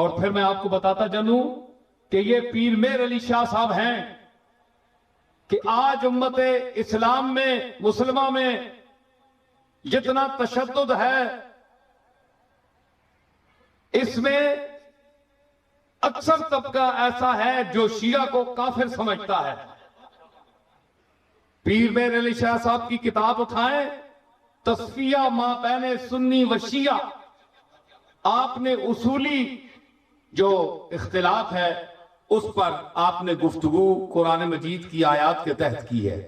اور پھر میں آپ کو بتاتا چلوں کہ یہ پیر میر علی شاہ صاحب ہیں کہ آج امت اسلام میں مسلمہ میں جتنا تشدد ہے اس میں اکثر طبقہ ایسا ہے جو شیعہ کو کافر سمجھتا ہے. پیر میر علی شاہ صاحب کی کتاب اٹھائیں، تصفیہ ما بین سنی و شیعہ. آپ نے اصولی جو اختلاف ہے اس پر آپ نے گفتگو قرآن مجید کی آیات کے تحت کی ہے.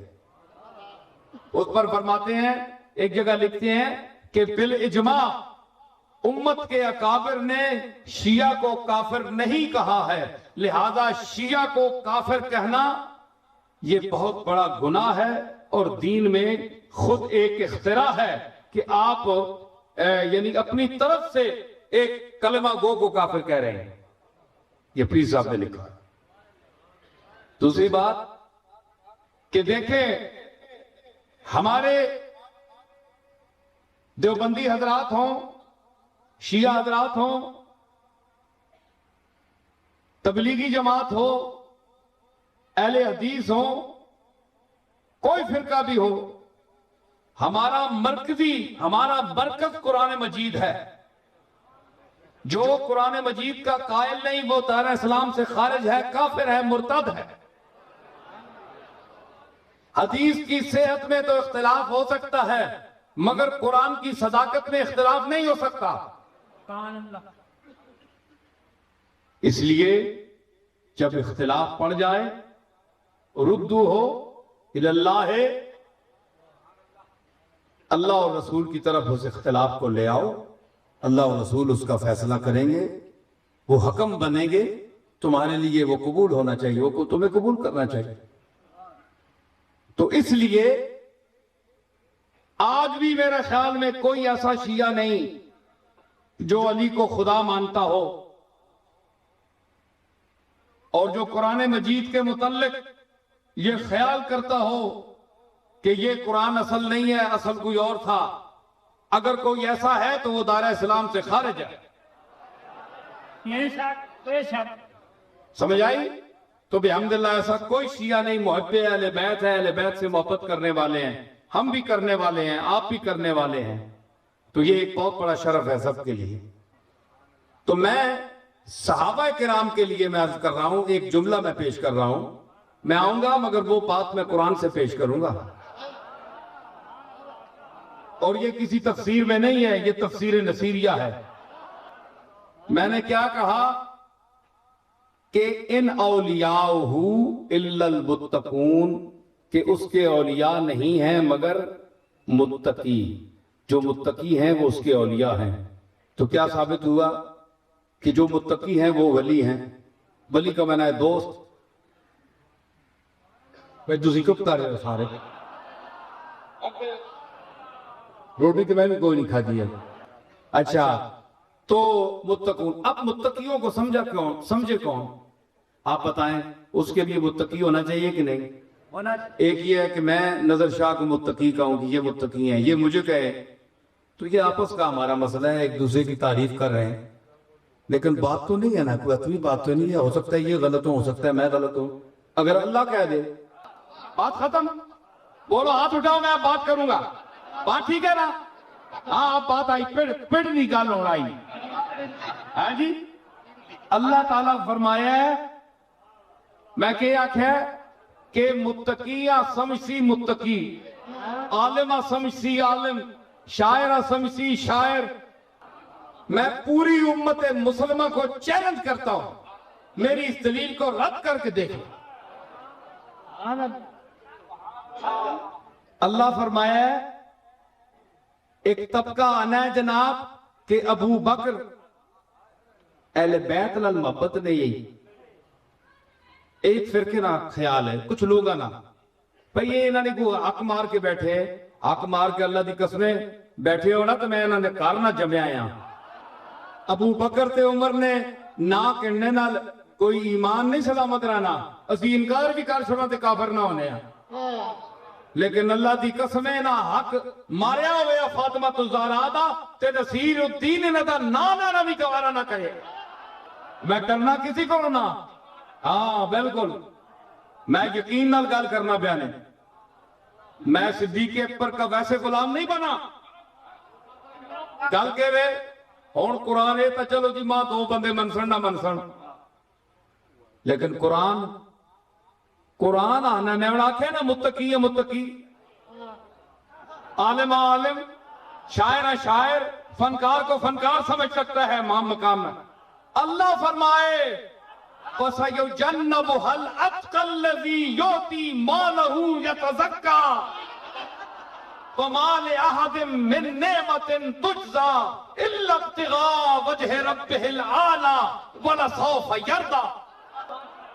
اس پر فرماتے ہیں، ایک جگہ لکھتے ہیں کہ بالاجماع امت کے اکابر نے شیعہ کو کافر نہیں کہا ہے، لہذا شیعہ کو کافر کہنا یہ بہت بڑا گناہ ہے اور دین میں خود ایک اختراع ہے کہ آپ یعنی اپنی طرف سے ایک کلمہ گو کو کافر کہہ رہے ہیں. یہ پیر صاحب نے لکھا. دوسری بات کہ دیکھیں ہمارے دیوبندی حضرات ہوں، شیعہ حضرات ہوں، تبلیغی جماعت ہو، اہل حدیث ہوں، کوئی فرقہ بھی ہو، ہمارا مرکز قرآن مجید ہے. جو قرآن مجید کا قائل نہیں وہ دار اسلام سے خارج ہے، کافر ہے، مرتد ہے. حدیث کی صحت میں تو اختلاف ہو سکتا ہے مگر قرآن کی صداقت میں اختلاف نہیں ہو سکتا. اس لیے جب اختلاف پڑ جائے ردو ہو اللہ اور رسول کی طرف اس اختلاف کو لے آؤ. اللہ اور رسول اس کا فیصلہ کریں گے، وہ حکم بنیں گے، تمہارے لیے وہ قبول ہونا چاہیے، وہ تمہیں قبول کرنا چاہیے. تو اس لیے آج بھی میرے خیال میں کوئی ایسا شیعہ نہیں جو علی کو خدا مانتا ہو اور جو قرآن مجید کے متعلق یہ خیال کرتا ہو کہ یہ قرآن اصل نہیں ہے، اصل کوئی اور تھا. اگر کوئی ایسا ہے تو وہ دائرہ اسلام سے خارج ہے. سمجھ آئی؟ تو بحمداللہ ایسا کوئی شیعہ نہیں. محب اہل بیت ہے، اہل بیت سے محبت کرنے والے ہیں، ہم بھی کرنے والے ہیں، آپ بھی کرنے والے ہیں. تو یہ ایک بہت بڑا شرف ہے سب کے لیے. تو میں صحابہ کرام کے لیے میں عرض کر رہا ہوں، ایک جملہ میں پیش کر رہا ہوں. میں آؤں گا مگر وہ بات میں قرآن سے پیش کروں گا، اور یہ کسی تفسیر میں نہیں ہے، یہ تفسیر نصیریہ ہے. میں نے کیا کہا کہ ان اولیاءہ الا المتقون، کہ اس کے اولیاء نہیں ہیں مگر متقی. جو متقی ہیں وہ اس کے اولیاء ہیں. تو کیا ثابت ہوا کہ جو متقی ہیں وہ ولی ہیں. ولی کا میں نے دوست بھائی دوسری کو بتا رہے ہو سارے روٹی تو میں بھی کوئی نہیں کھا دیا. اچھا تو متقون، اب متقیوں کو سمجھے کون آپ بتائیں؟ اس کے لیے متقی ہونا چاہیے کہ نہیں؟ ایک یہ ہے کہ میں نظر شاہ کو متقی کہوں کہ یہ متقی ہیں، یہ مجھے کہے تو یہ آپس کا ہمارا مسئلہ ہے، ایک دوسرے کی تعریف کر رہے ہیں. لیکن بات تو نہیں ہے نا، کوئی اتنی بات تو نہیں ہے. ہو سکتا ہے یہ غلط ہو سکتا ہے میں غلط ہوں. اگر اللہ کہہ دے بات ختم. بولو ہاتھ اٹھاؤ، میں بات کروں گا. بات ٹھیک ہے نا؟ ہاں اب بات آئی، پڑ نہیں گال ہو رہی. ہاں جی، اللہ تعالیٰ فرمایا ہے، میں کیا آکھیا کہ متقیہ سمجھی متقی، عالمہ سمجھی عالم، شاعرہ سمجھی شاعر. میں پوری امت مسلمہ کو چیلنج کرتا ہوں، میری اس دلیل کو رد کر کے دیکھیں. اللہ فرمایا ہے ایک طبقہ آنا ہے جناب کہ ابو بکر اہل بیت لال محبت نے یہی ایک فرقے نہ خیال ہے. کچھ لوگ نا بھئی یہ انہوں نے کوئی حق مار کے بیٹھے، حق مار کے اللہ دی قسمیں بیٹھے ہونا تو میں انہوں نے کارنا جمعے آیا. ابو بکر تے عمر نے نہ کہنے نہ کوئی ایمان نہیں سلامت رہنا، اسی انکار بھی کر چھوڑا تے کافر نہ ہونے ہیں. لیکن اللہ دی قسمیں نہ حق ماریا ہوئے فاطمہ الزہرا دا تے نصیر الدین انہاں دا نہ بھی گوارا نہ کہے. میں کرنا کسی کو نہ، ہاں بالکل میں یقین نال گل کرنا پیا نے، میں صدیق اکبر کا ویسے غلام نہیں بنا گل کے وے ہوں قرآن ہے تو چلو جی ماں دو بندے منسن نہ منسن، لیکن قرآن آنا نے آخیا نا متقی ہے متقی، عالم عالم، شاعر شاعر، فنکار کو فنکار سمجھ سکتا ہے مقام میں۔ اللہ فرمائے وَسَيُجَنَّبُهَا الْأَتْقَى الَّذِي يُؤْتِي مَالَهُ يَتَزَكَّى وَمَا لِأَحَدٍ مِّن نِّعْمَةٍ تُجْزَىٰ إِلَّا ابْتِغَاءَ وَجْهِ رَبِّهِ الْأَعْلَىٰ وَلَسَوْفَ يَرْضَىٰ۔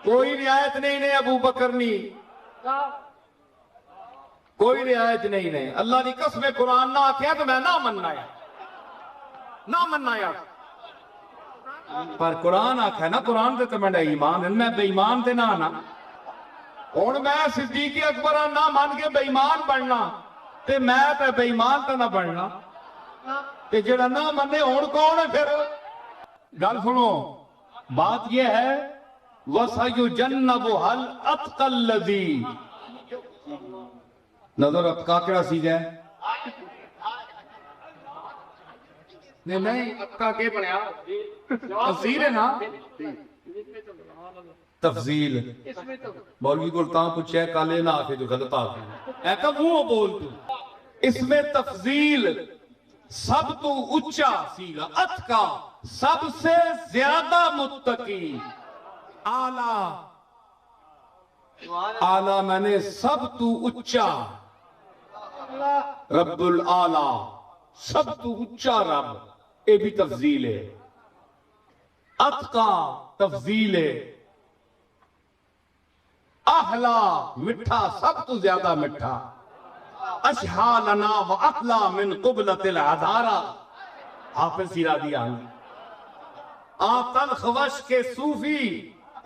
کوئی رعایت نہیں نے ابو بکر نی، کوئی رعایت نہیں نے، اللہ دی قسم قرآن نہ آکھیا تو میں نہ مننا یا پر قرآن آکھا ہے نا، قرآن دے تو میں ایمان ہے، میں بے ایمان دے نہ آنا، اور میں صدیق اکبر نہ مان کے بے ایمان بننا، تے میں تے بے ایمان تے نہ بننا، تے جڑا نہ منے اور کون ہے پھر؟ گل سنو، بات یہ ہے وَسَيُجَنَّبُهَا الْأَتْقَى الَّذِي، نظر اتقا کیڑا سی جائے؟ نہیں اتقا کے بنیا تفضیل ہے نا، تفضیل مولوی کو تاں پوچھے کالے نہ آکے جو غلط آکے اے کہ وہ بول تو اس میں تفضیل سب تو اچھا سیگا، اتقا سب سے زیادہ متقی، اعلیٰ میں نے سب تو اچھا، رب العالی سب تو اچھا رب، یہ بھی تفضیل ہے، اتقا تفضیل ہے، احلا مٹھا سب تو زیادہ مٹھا، اشہا لنا و احلا من قبلت العذارہ، حافظ سیرادی آنگی آتل خوش کے صوفی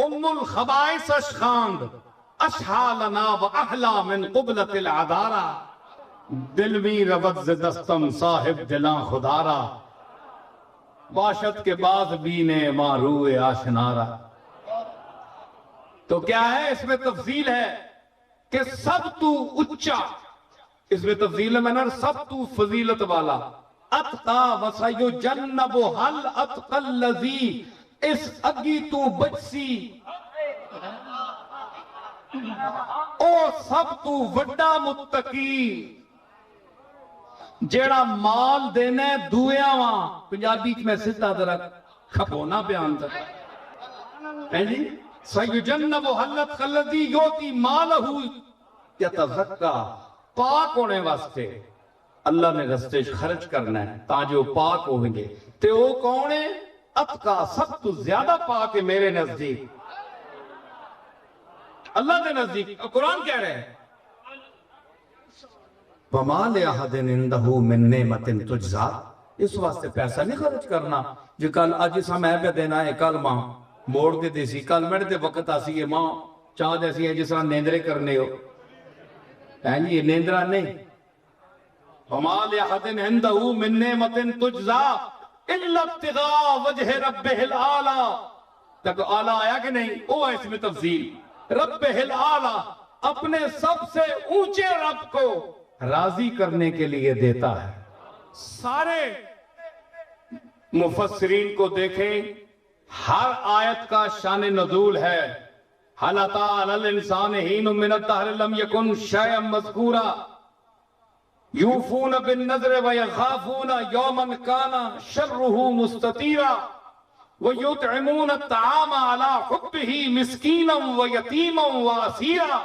ام الخبائث اشخاند، اشہا لنا و احلا من قبلت العذارہ، دل میں ربط ز دستم صاحب دلاں خدارا، باشد کے بعد بینے ماروے آشنارا۔ تو کیا ہے اس میں تفضیل ہے کہ سب تو اچھا، اس میں تفضیل ہے میں نے سب تو فضیلت والا، اتقا وَسَيُجَنَّبُهَا الْأَتْقَى الَّذِي، اس اگی تو بچسی او سب تو وڈا متقی، جیڑا مال دینے دویا وہاں، پنجابی میں سدھا درک کھپونا بیان تک ہے جی، سَيُجَنَّبُهَا الْأَتْقَى الَّذِي يُؤْتِي مَالَهُ يَتَزَكَّى، پاک ہونے واسطے اللہ نے رستے خرچ کرنا ہے تاکہ وہ پاک ہوئیں گے، تے وہ کون ہے؟ اتقا سب تو زیادہ پاک ہے میرے نزدیک، اللہ کے نزدیک۔ قرآن کہہ رہے ہیں وَمَا لِأَحَدٍ عِندَهُ مِن نِعْمَةٍ تُجْزَىٰ، اس واسطے پیسہ نہیں خرچ کرنا جو کل آج اس ہمیں پہ دینا ہے، کل ماں موڑ کے دیسی، کل میرے دے وقت آسی ہے ماں چاہ دیسی ہے جس طرح نیندرے کرنے ہو، یہ نیندرہ نہیں۔ وَمَا لِأَحَدٍ عِندَهُ مِن نِعْمَةٍ تُجْزَىٰ إِلَّا ابْتِغَاءَ وَجْهِ رَبِّهِ الْأَعْلَىٰ، تک آلہ آیا کہ نہیں؟ وہ ہے اس میں تفضیل، رَبِّهِ الْأَعْلَىٰ اپنے سب سے اونچے رب کو راضی کرنے کے لیے دیتا ہے۔ سارے مفسرین کو دیکھیں، ہر آیت کا شان نزول ہے، هَلْ أَتَىٰ عَلَى الْإِنسَانِ حِینٌ مِّنَ الدَّهْرِ لَمْ يَكُنْ شَيْئًا مَّذْکُورًا یوفون بالنذر ویخافون یوما کان شرہ مستطیرا ویطعمون الطعام علی حبہ مسکینا ویتیما واسیرا۔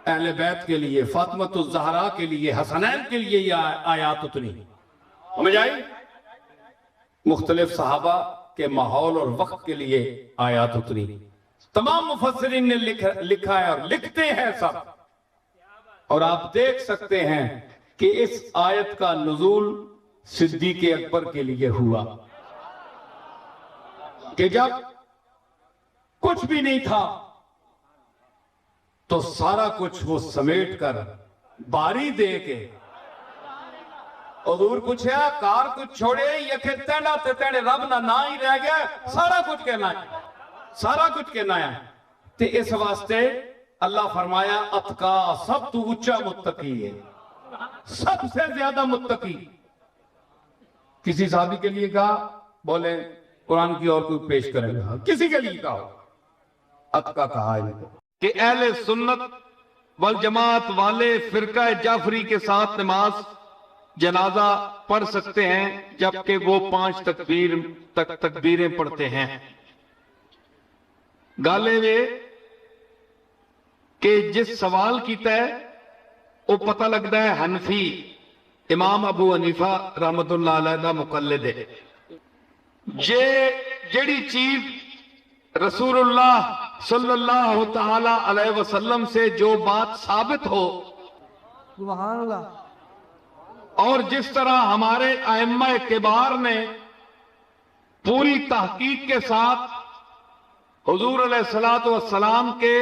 اہل بیت کے لیے، فاطمہ الزہرا کے لیے، حسنین کے لیے یہ آیات اتنی سمجھ آئی، مختلف صحابہ کے ماحول اور وقت کے لیے آیات اتنی، تمام مفسرین نے لکھا ہے اور لکھتے ہیں سب، اور آپ دیکھ سکتے ہیں کہ اس آیت کا نزول صدیق اکبر کے لیے ہوا کہ جب کچھ بھی نہیں تھا تو سارا کچھ وہ سمیٹ کر باری دے کے حضور پوچھا کار کچھ چھوڑے یا کہ تینڈا تے تینڈے رب نہ ہی رہ گیا، سارا کچھ کہنا ہے، سارا کچھ کہنا ہے۔ تے اس واسطے اللہ فرمایا اتقا، سب تو اونچا متقی ہے، سب سے زیادہ متقی۔ کسی صحابی کے لیے کہا، بولے قرآن کی اور کوئی پیش کرے گا، کسی کے لیے کہا اتقا کہا ہے کہ اہل سنت والجماعت والے فرقہ جعفری کے ساتھ نماز جنازہ پڑھ سکتے ہیں جبکہ وہ 5 تکبیریں پڑھتے ہیں۔ گالے میں کہ جس سوال کیتا ہے وہ پتہ لگتا ہے حنفی امام ابو حنیفہ رحمت اللہ علیہ دا مقلد ہے۔ جیڑی چیز رسول اللہ صلی اللہ تعالی علیہ وسلم سے جو بات ثابت ہو، سبحان اللہ، اور جس طرح ہمارے ائمہ کبار نے پوری تحقیق کے ساتھ حضور علیہ السلام کے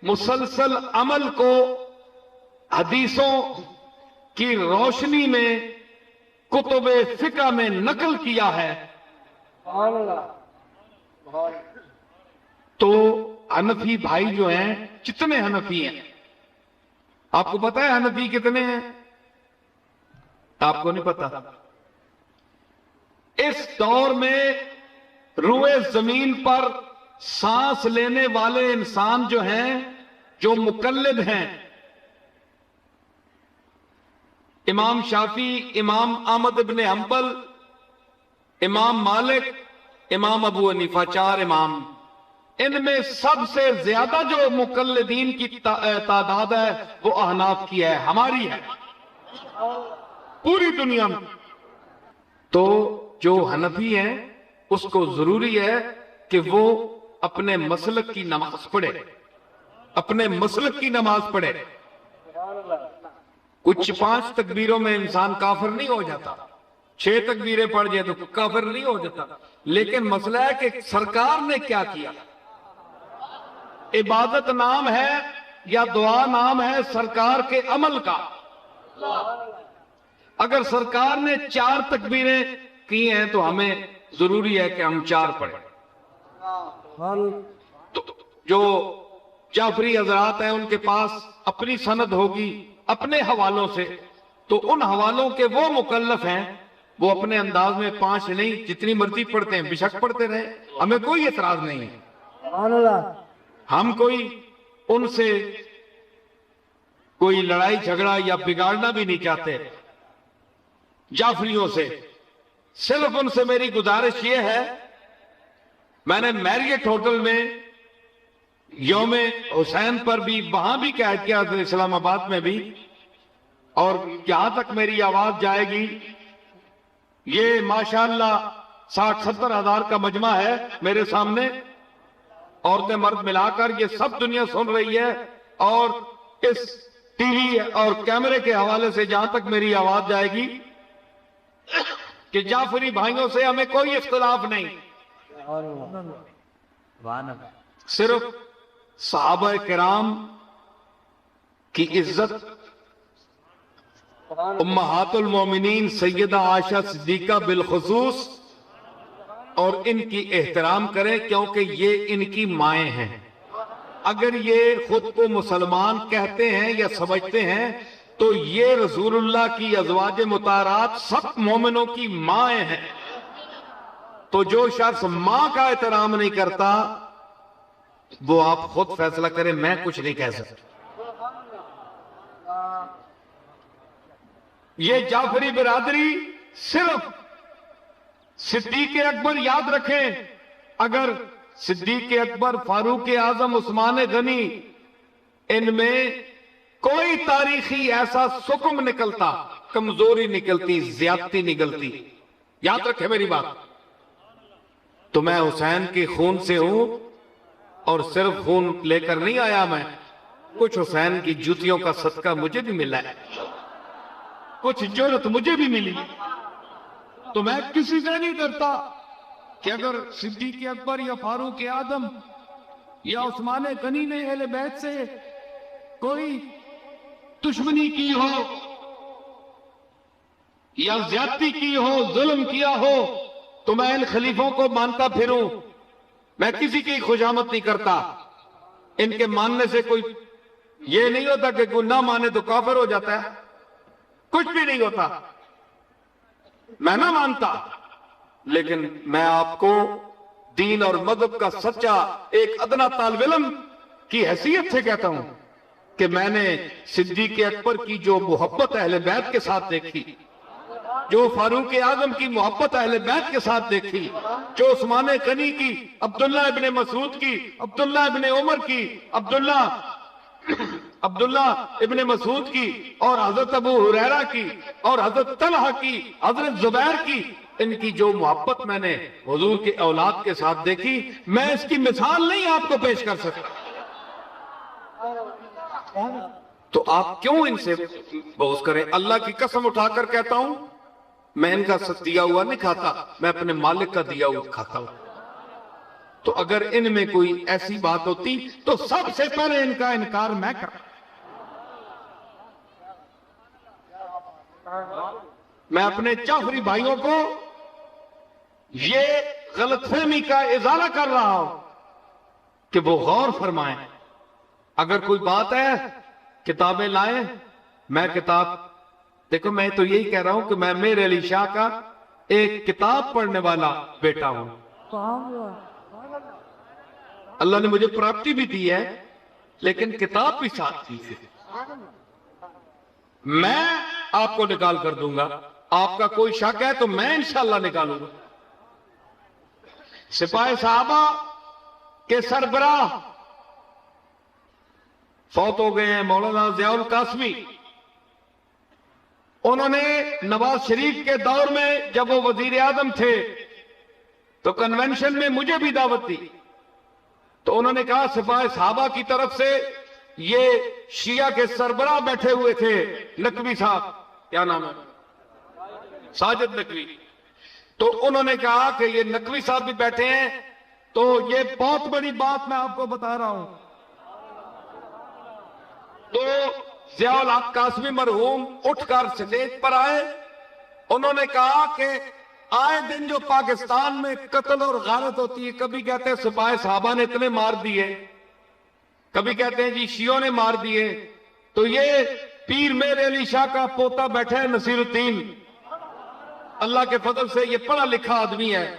مسلسل عمل کو حدیثوں کی روشنی میں کتب فقہ میں نقل کیا ہے، سبحان اللہ، تو حنفی بھائی جو ہیں، کتنے حنفی ہیں آپ کو پتا ہے؟ حنفی کتنے ہیں آپ کو نہیں پتا؟ اس دور میں روئے زمین پر سانس لینے والے انسان جو ہیں، جو مقلد ہیں، امام شافعی، امام احمد بن حنبل، امام مالک، امام ابو حنیفہ، 4 امام، ان میں سب سے زیادہ جو مقلدین کی تعداد ہے وہ احناف کی ہے، ہماری ہے پوری دنیا میں۔ تو جو حنفی ہیں اس کو ضروری ہے کہ وہ اپنے مسلک کی نماز پڑھے، اپنے مسلک کی نماز پڑھے۔ کچھ 5 تکبیروں میں انسان کافر نہیں ہو جاتا، 6 تکبیریں پڑھ جائے تو کافر نہیں ہو جاتا، لیکن مسئلہ ہے کہ سرکار نے کیا کیا۔ عبادت نام ہے یا دعا نام ہے سرکار کے عمل کا۔ اگر سرکار نے 4 تکبیریں کی ہیں تو ہمیں ضروری ہے کہ ہم 4 پڑھیں۔ تو جو جعفری حضرات ہیں ان کے پاس اپنی سند ہوگی اپنے حوالوں سے، تو ان حوالوں کے وہ مکلف ہیں، وہ اپنے انداز میں 5 نہیں جتنی مرضی پڑھتے ہیں، بے شک پڑھتے رہے، ہمیں کوئی اعتراض نہیں ہے۔ سبحان اللہ، ہم کوئی ان سے کوئی لڑائی جھگڑا یا بگاڑنا بھی نہیں چاہتے جعفریوں سے، صرف ان سے میری گزارش یہ ہے، میں نے میریٹ ہوٹل میں یوم حسین پر بھی وہاں بھی قید کیا تھا، اسلام آباد میں بھی، اور جہاں تک میری آواز جائے گی یہ ماشاءاللہ 60-70 ہزار کا مجمع ہے میرے سامنے، عورتیں مرد ملا کر، یہ سب دنیا سن رہی ہے، اور اس ٹی وی اور کیمرے کے حوالے سے جہاں تک میری آواز جائے گی کہ جعفری بھائیوں سے ہمیں کوئی اختلاف نہیں، صرف صحابہ کرام کی عزت، امہات المومنین سیدہ عائشہ صدیقہ بالخصوص، اور ان کی احترام کریں کیونکہ یہ ان کی مائیں ہیں۔ اگر یہ خود کو مسلمان کہتے ہیں یا سمجھتے ہیں تو یہ رسول اللہ کی ازواج مطہرات سب مومنوں کی مائیں ہیں، تو جو شخص ماں کا احترام نہیں کرتا وہ آپ خود فیصلہ کریں، میں کچھ نہیں کہہ سکتا۔ یہ جعفری برادری صرف صدیق اکبر یاد رکھیں، اگر صدیق اکبر، فاروق اعظم، عثمان غنی، ان میں کوئی تاریخی ایسا سکم نکلتا، کمزوری نکلتی، زیادتی نکلتی، یاد رکھیں میری بات، تو میں حسین کے خون سے ہوں، اور صرف خون لے کر نہیں آیا میں، کچھ حسین کی جوتیوں کا صدقہ مجھے بھی ملا ہے، کچھ جرت مجھے بھی ملی، تو میں کسی سے نہیں ڈرتا کہ اگر صدیق اکبر یا فاروق اعظم یا عثمان غنی نے اہل بیت سے کوئی دشمنی کی ہو یا زیادتی کی ہو، ظلم کیا ہو، تو میں ان خلیفوں کو مانتا پھروں، میں کسی کی خوشامد نہیں کرتا۔ ان کے ماننے سے کوئی یہ نہیں ہوتا کہ کوئی نہ مانے تو کافر ہو جاتا ہے، کچھ بھی نہیں ہوتا، میں نہ مانتا، لیکن میں آپ کو دین اور مذہب کا سچا ایک ادنا طالب علم کی حیثیت سے کہتا ہوں کہ میں نے صدیق اکبر کی جو محبت اہل بیت کے ساتھ دیکھی، جو فاروق اعظم کی محبت اہل بیت کے ساتھ دیکھی، جو عثمان غنی کی، عبداللہ ابن مسعود کی، عبداللہ ابن عمر کی، عبداللہ ابن مسعود کی، اور حضرت ابو ہریرہ کی، اور حضرت طلحہ کی، حضرت زبیر کی، ان کی جو محبت میں نے حضور کے اولاد کے ساتھ دیکھی، میں اس کی مثال نہیں آپ کو پیش کر سکتا۔ تو آپ کیوں ان سے بغض کریں؟ اللہ کی قسم اٹھا کر کہتا ہوں، میں ان کا دیا ہوا نہیں کھاتا، میں اپنے مالک کا دیا ہوا کھاتا ہوں۔ تو اگر ان میں کوئی ایسی بات ہوتی تو سب سے پہلے ان کا انکار میں کرتا۔ میں اپنے جعفری بھائیوں کو یہ غلط فہمی کا ازالہ کر رہا ہوں کہ وہ غور فرمائیں۔ اگر کوئی بات ہے کتابیں لائیں، میں کتاب، دیکھو میں تو یہی کہہ رہا ہوں کہ میں میر علی شاہ کا ایک کتاب پڑھنے والا بیٹا ہوں۔ اللہ نے مجھے پراپتی بھی دی ہے، لیکن کتاب بھی ساتھ دی ہے۔ میں آپ کو نکال کر دوں گا، آپ کا کوئی شک ہے تو میں انشاءاللہ نکالوں گا۔ سپاہ صحابہ کے سربراہ فوت ہو گئے ہیں مولانا ضیاء القاسمی۔ انہوں نے نواز شریف کے دور میں جب وہ وزیر اعظم تھے تو کنونشن میں مجھے بھی دعوت دی، تو انہوں نے کہا سپاہ صحابہ کی طرف سے یہ شیعہ کے سربراہ بیٹھے ہوئے تھے، نقوی صاحب، کیا نام ہے، ساجد نقوی، تو انہوں نے کہا کہ یہ نقوی صاحب بھی بیٹھے ہیں، تو یہ بہت بڑی بات میں آپ کو بتا رہا ہوں۔ تو ضیاء الحق قاسمی مرحوم اٹھ کر اسٹیج پر آئے، انہوں نے کہا کہ آئے دن جو پاکستان میں قتل اور غارت ہوتی ہے، کبھی کہتے ہیں سپاہ صحابہ نے اتنے مار دیے، کبھی کہتے ہیں جی شیعوں نے مار دیے، تو یہ پیر میر علی شاہ کا پوتا بیٹھا ہے نصیر الدین، اللہ کے فضل سے یہ پڑھا لکھا آدمی ہے۔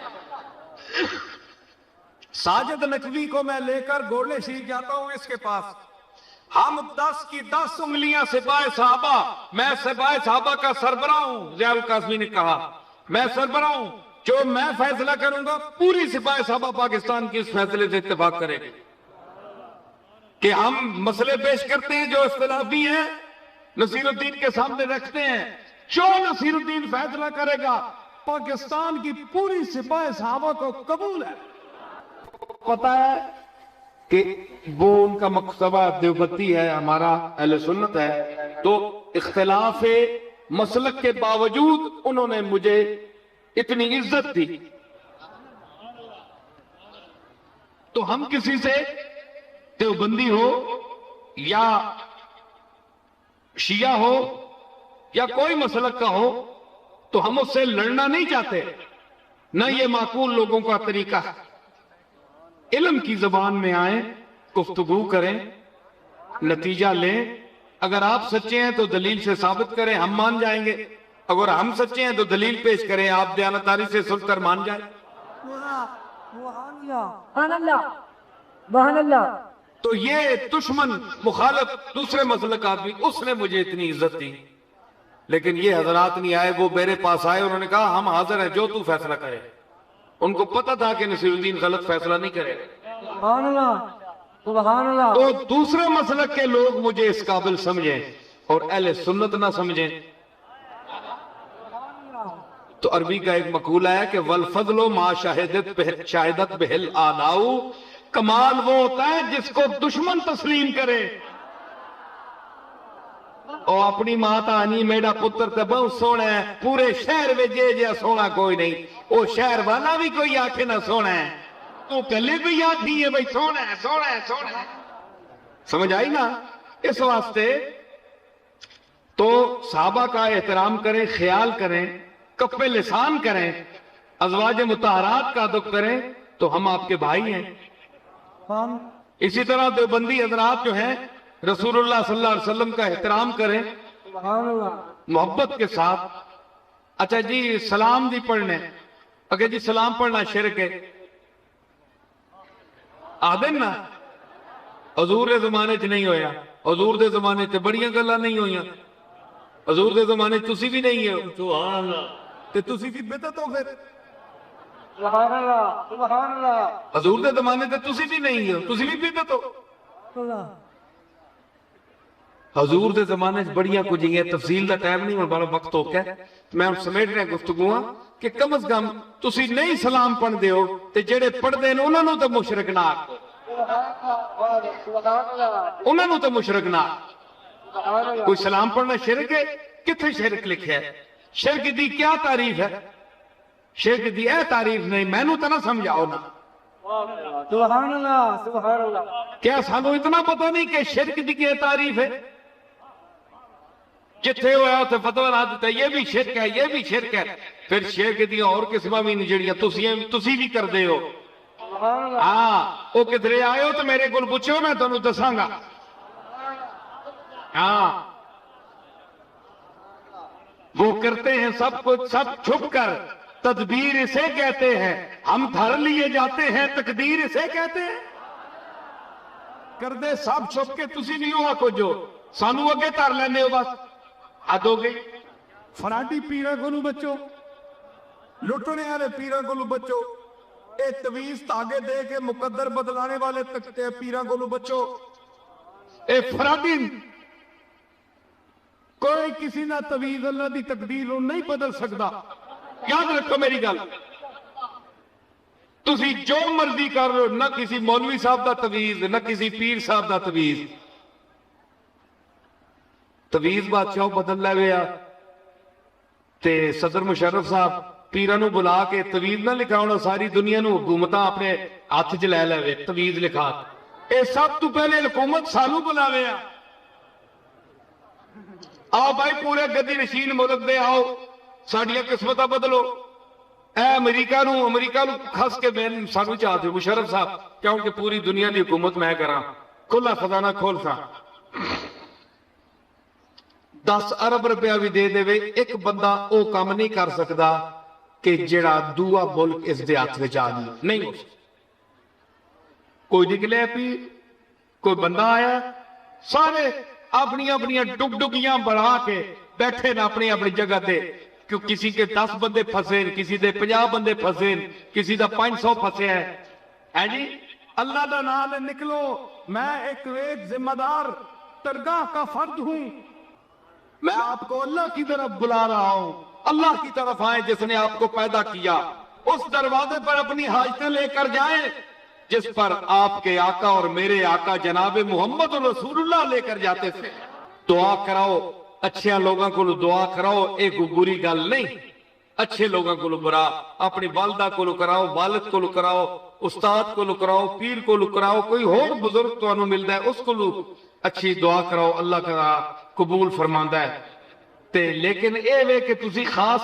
ساجد نقوی کو میں لے کر گولے شریف جاتا ہوں اس کے پاس، ہم 10 کی 10 انگلیاں سپاہ صحابہ، میں سپاہ صحابہ کا سربراہ ہوں، ضیاء القاسمی نے کہا میں سربراہ ہوں، جو میں فیصلہ کروں گا پوری سپاہ صحابہ پاکستان کی اس فیصلے سے اتفاق کرے گی کہ ہم مسئلے پیش کرتے ہیں جو اختلافی ہیں، نصیر الدین کے سامنے رکھتے ہیں، جو نصیر الدین فیصلہ کرے گا پاکستان کی پوری سپاہ صحابہ کو قبول ہے۔ پتہ ہے کہ وہ ان کا مکتبہ دیوبندی ہے، ہمارا اہل سنت ہے، تو اختلاف مسلک کے باوجود انہوں نے مجھے اتنی عزت دی۔ تو ہم کسی سے دیوبندی ہو یا شیعہ ہو یا کوئی مسلک کا ہو تو ہم اس سے لڑنا نہیں چاہتے، نہ یہ معقول لوگوں کا طریقہ ہے۔ علم کی زبان میں آئیں، گفتگو کریں، نتیجہ لیں، اگر آپ سچے ہیں تو دلیل سے ثابت کریں، ہم مان جائیں گے، اگر ہم سچے ہیں تو دلیل پیش کریں، آپ دیانتداری سے سن کر مان جائیں۔ تو یہ دشمن مخالف دوسرے مسلک آدمی، اس نے مجھے اتنی عزت دی، لیکن یہ حضرات نہیں آئے، وہ میرے پاس آئے، انہوں نے کہا ہم حاضر ہیں، جو تو فیصلہ کرے۔ ان کو پتہ تھا کہ نصیر الدین غلط فیصلہ نہیں کرے گا، تو دوسرے مسلک کے لوگ مجھے اس قابل سمجھیں اور اہل سنت نہ سمجھیں۔ تو عربی کا ایک مقولہ ہے کہ والفضل ما شاہدت بہل آلاؤ، کمال وہ ہوتا ہے جس کو دشمن تسلیم کرے۔ اور اپنی ماں تانی میرا پتر تے بہت سونا ہے، پورے شہر میں جے سونا کوئی نہیں، وہ شہر والا بھی کوئی آنکھیں نہ سونا ہے، تو پہلے بھی آنکھی ہے بھائی سونا ہے سونا ہے سونا ہے، سمجھ آئی نا؟ اس واسطے تو صحابہ کا احترام کریں، خیال کریں، کف لسان کریں، ازواج مطہرات کا ادب کریں، تو ہم آپ کے بھائی ہیں۔ ہم اسی طرح دیوبندی حضرات جو ہیں رسول اللہ صلی اللہ علیہ وسلم کا احترام کریں سبحان اللہ محبت کے ساتھ۔ اچھا جی سلام دی پڑھنے، اگر جی سلام پڑھنا شرک ہے آدن نا، حضور دے زمانے چ نہیں ہویا، حضور دے زمانے چ بڑیاں گلاں نہیں ہویاں، حضور دے زمانے چ تسی بھی نہیں ہو، سبحان اللہ، تے تسی بھی بدعت ہو پھر، سبحان اللہ سبحان اللہ حضور دے زمانے تے تسی بھی نہیں ہو، تسی بھی بدعت ہو۔ اللہ حضور دے زمانے چ بڑیاں کچھ ہیں، تفصیل دا ٹائم نہیں، بڑا وقت ہو گیا، میں سمیٹ رہا گفتگواں کہ کم از کم تسی نہیں سلام پڑھ دے ہو تے جڑے پڑھ دے انہاں نوں تے مشرک نہ آکھو، سبحان اللہ انہاں نوں تے مشرک نہ آکھو۔ سبحان اللہ کوئی سلام پڑھنا شرک ہے؟ کتھے شرک لکھیا ہے؟ شرک دی کیا تعریف ہے؟ شرک دی اے تعریف نہیں، مینوں تے نہ سمجھاؤ نا، سبحان اللہ سبحان اللہ کیا سانو اتنا پتہ نہیں کہ شرک دی کیا تعریف ہے؟ جتھے ہویا تے فتوی نہ دیتا یہ بھی شرک ہے، یہ بھی شرک ہے، پھر شرک دی اور قسمہ بھی نہیں جڑیاں تسی بھی کر دے ہو۔ سبحان اللہ ہاں او کدھرے آئے ہو تو میرے کول پوچھو، میں تانوں دساں گا۔ ہاں وہ کرتے ہیں سب کچھ سب چھپ کر، تدبیر اسے کہتے ہیں، ہم دھر لیے جاتے ہیں تقدیر اسے کہتے ہیں۔ کر دے سب چھپ کے تسی نہیں ہوا کو جو سانو اگے تر لینے ہو، بس حد ہو گئی۔ فراڈی پیرا کو بچو، لٹنے والے پیرا کو بچو، اے تویز تاگے دے کے مقدر بدلانے والے پیرا کو بچو۔ اے فرادی کوئی کسی نہ تویز اللہ دی تقدیر نو نہیں بدل سکتا۔ یاد رکھو میری گل، تسی جو مرضی کر رہے ہو، نہ کسی مولوی صاحب دا تویز، نہ کسی پیر صاحب دا تویز۔ تویز بادشاہ بدل لے ویا تے صدر مشرف صاحب پیرا نو بلا کے تویز نہ لکھا ہونا، ساری دنیا نو حکومتاں اپنے ہاتھ چ لے لے تویز لکھا، اے سب تو پہلے حکومت سانو بلا ویا، آؤ بھائی پورے گدی نشین ملک دے آؤ ساڈیاں قسمتاں بدلو۔ اے امریکہ نو خس کے میں سانو چاہتے مشرف صاحب کیونکہ پوری دنیا دی حکومت میں کراں، کھلا خزانہ کھول سا، 10 ارب روپیہ بھی دے دے وے، ایک بندہ او کام نہیں کر سکتا کہ جڑا دوسرا ملک اس دے ہاتھ وچ آ جائے، نہیں ہو سکتا۔ کوئی نکلے پی کوئی بندہ آیا، سارے اپنی اپنی ڈگ ڈگیاں بڑھا کے بیٹھے نا اپنی اپنی جگہ دے، کیوں کسی کے 10 بندے پھنسے، کسی دے 50 بندے پھنسے، کسی دا 500 پھنسے ہے جی۔ اللہ دا نام لے نکلو، میں ایک ذمہ دار درگاہ کا فرد ہوں، میں آپ کو اللہ کی طرف بلا رہا ہوں۔ اللہ کی طرف آئیں جس نے آپ کو پیدا کیا، اس دروازے پر اپنی حاجتیں لے کر جائیں جس پر آپ کے آقا اور میرے آقا جناب محمد رسول اللہ لے کر جاتے تھے۔ دعا کراؤ، اچھے لوگوں کو دعا کراؤ، ایک بری گل نہیں، اچھے لوگوں کو برا، اپنی والدہ کو کراؤ، والد کو کراؤ، استاد کو کراؤ، پیر کو کراؤ، کوئی اور بزرگ تو انہوں ملتا ہے اس کو اچھی دعا کراؤ، اللہ کا قبول فرماندا ہے۔ تے لیکن اے وے کہ تسی خاص